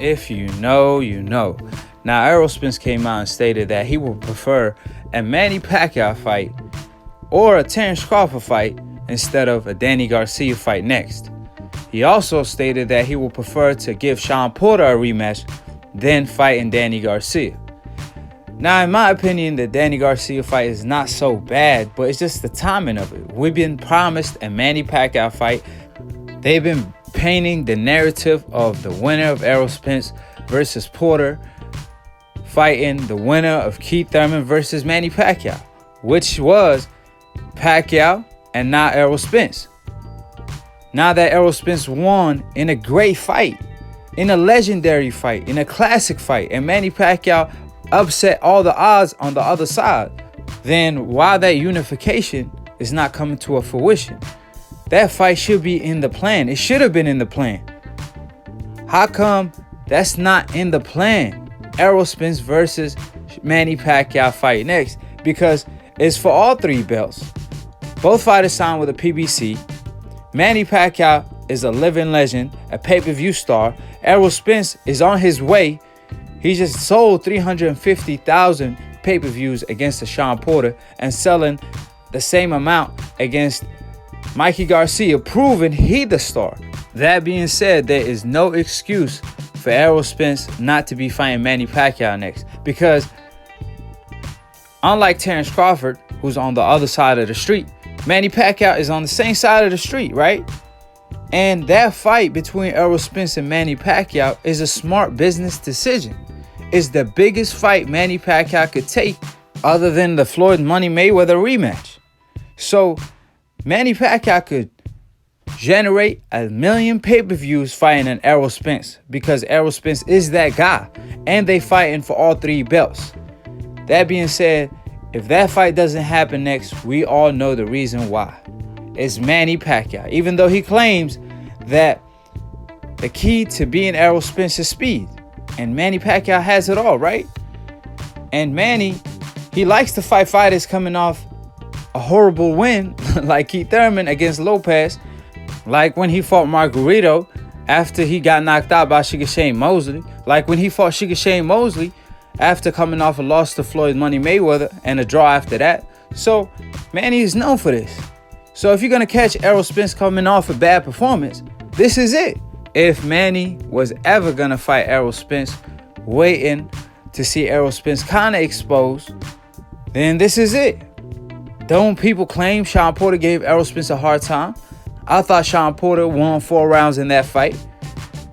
If you know, you know. Now, Errol Spence came out and stated that he would prefer a Manny Pacquiao fight or a Terence Crawford fight instead of a Danny Garcia fight next. He also stated that he would prefer to give Shawn Porter a rematch than fighting Danny Garcia. Now, in my opinion, the Danny Garcia fight is not so bad, but it's just the timing of it. We've been promised a Manny Pacquiao fight. They've been painting the narrative of the winner of Errol Spence versus Porter fighting the winner of Keith Thurman versus Manny Pacquiao, which was Pacquiao and not Errol Spence. Now that Errol Spence won in a great fight, in a legendary fight, in a classic fight, and Manny Pacquiao upset all the odds on the other side, then why that unification is not coming to a fruition? That fight should be in the plan. It should have been in the plan. How come that's not in the plan? Errol Spence versus Manny Pacquiao fight next, because it's for all three belts. Both fighters signed with a PBC. Manny Pacquiao is a living legend, a pay-per-view star. Errol Spence is on his way. He just sold 350,000 pay-per-views against Shawn Porter and selling the same amount against Mikey Garcia, proving he the star. That being said, there is no excuse for Errol Spence not to be fighting Manny Pacquiao next, because unlike Terence Crawford, who's on the other side of the street, Manny Pacquiao is on the same side of the street, right? And that fight between Errol Spence and Manny Pacquiao is a smart business decision. It's the biggest fight Manny Pacquiao could take other than the Floyd Money Mayweather rematch. So Manny Pacquiao could generate 1 million pay-per-views fighting an Errol Spence, because Errol Spence is that guy, and they fighting for all three belts. That being said, if that fight doesn't happen next, we all know the reason why. It's Manny Pacquiao. Even though he claims that the key to being Errol Spence is speed, and Manny Pacquiao has it all, right? And Manny, he likes to fight fighters coming off a horrible win like Keith Thurman against Lopez, like when he fought Margarito after he got knocked out by Sugar Shane Mosley, like when he fought Sugar Shane Mosley after coming off a loss to Floyd Money Mayweather and a draw after that. So Manny is known for this. So if you're going to catch Errol Spence coming off a bad performance, this is it. If Manny was ever going to fight Errol Spence, waiting to see Errol Spence kind of exposed, then this is it. Don't people claim Shawn Porter gave Errol Spence a hard time? I thought Shawn Porter won 4 rounds in that fight.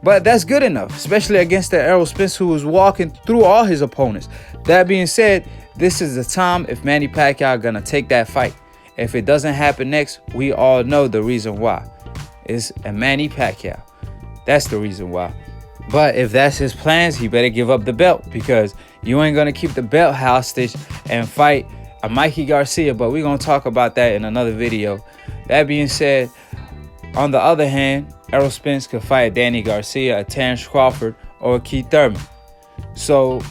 But that's good enough, especially against the Errol Spence who was walking through all his opponents. That being said, this is the time if Manny Pacquiao gonna take that fight. If it doesn't happen next, we all know the reason why. It's a Manny Pacquiao. That's the reason why. But if that's his plans, he better give up the belt, because you ain't gonna keep the belt hostage and fight a Mikey Garcia. But we're gonna talk about that in another video. That being said, on the other hand, Errol Spence could fight Danny Garcia, a Terence Crawford, or a Keith Thurman. So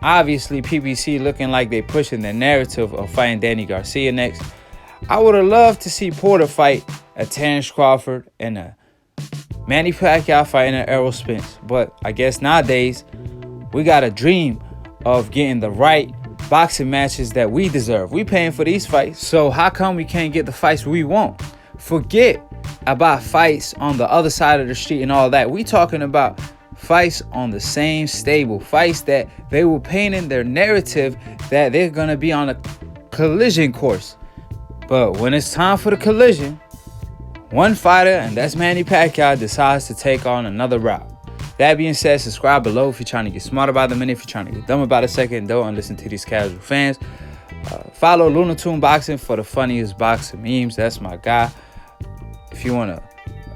obviously PBC looking like they pushing the narrative of fighting Danny Garcia next. I would have loved to see Porter fight a Terence Crawford and a Manny Pacquiao fighting an Errol Spence. But I guess nowadays we got a dream of getting the right boxing matches that we deserve. We paying for these fights, so how come we can't get the fights we want? Forget about fights on the other side of the street and all that. We talking about fights on the same stable, fights that they were painting their narrative that they're gonna be on a collision course. But when it's time for the collision, one fighter, and that's Manny Pacquiao, decides to take on another route. That being said, subscribe below if you're trying to get smarter by the minute. If you're trying to get dumb about a second, don't listen to these casual fans. Follow Lunatoon Boxing for the funniest boxing memes. That's my guy. If you want a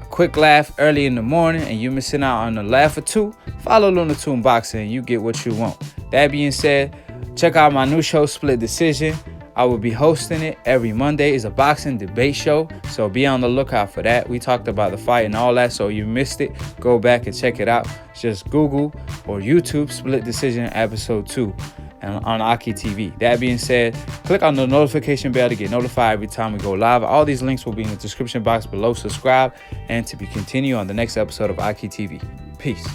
quick laugh early in the morning and you're missing out on a laugh or two, follow Lunatoon Boxing and you get what you want. That being said, check out my new show, Split Decision. I will be hosting it every Monday. It's a boxing debate show, so be on the lookout for that. We talked about the fight and all that, so you missed it, go back and check it out. Just Google or YouTube Split Decision Episode 2 and on Aki TV. That being said, click on the notification bell to get notified every time we go live. All these links will be in the description box below. Subscribe and to be continued on the next episode of Aki TV. Peace.